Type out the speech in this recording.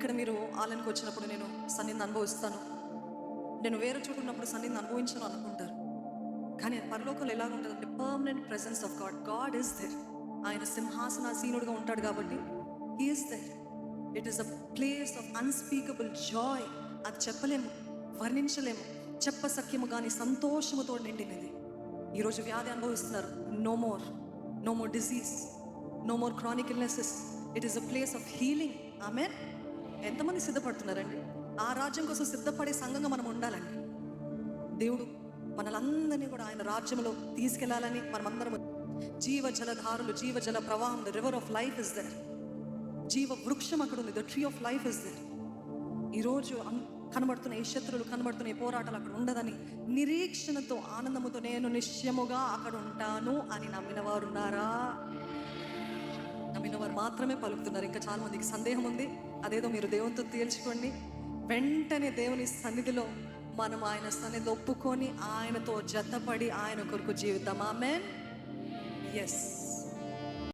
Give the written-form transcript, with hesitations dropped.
ఇక్కడ మీరు ఆలయానికి వచ్చినప్పుడు నేను సన్నిధిని అనుభవిస్తాను, నేను వేరే చోటు ఉన్నప్పుడు సన్నిధిని అనుభవించను అనుకుంటారు. కానీ పరలోకంలో ఎలాగ ఉంటుందంటే permanent presence of God. God is there. ఆయన సింహాసనాసీనుడుగా ఉంటాడు కాబట్టి he is there. It is a place of unspeakable joy. అది చెప్పలేము, వర్ణించలేము, చెప్పసఖ్యము కానీ సంతోషముతో నిండినది. ఈరోజు వ్యాధి అనుభవిస్తున్నారు, no more disease, no more chronic illnesses. It is a place of healing. Amen. ఎంతమంది సిద్ధపడుతున్నారండి? ఆ రాజ్యం కోసం సిద్ధపడే సంఘంగా మనం ఉండాలండి. దేవుడు మనలందరినీ కూడా ఆయన రాజ్యంలో తీసుకెళ్లాలని మనమందరం జీవ జలధారులు, జీవ జల ప్రవాహం, the river of life is there. జీవ వృక్షం అక్కడ ఉంది, the tree of life is there. ఈరోజు కనబడుతున్న ఈ శత్రువులు, కనబడుతున్న ఈ పోరాటాలు అక్కడ ఉండదని నిరీక్షణతో, ఆనందముతో నేను నిశ్చయముగా అక్కడ ఉంటాను అని నమ్మిన వారు ఉన్నారా? నమ్మిన వారు మాత్రమే పలుకుతున్నారు. ఇంకా చాలా మందికి సందేహం ఉంది. అదేదో మీరు దేవునితో తేల్చుకోండి. వెంటనే దేవుని సన్నిధిలో మనం ఆయన సన్నిధిలో ఒప్పుకొని ఆయనతో జతపడి ఆయన కొరకు జీవితం. ఆమేన్. ఎస్.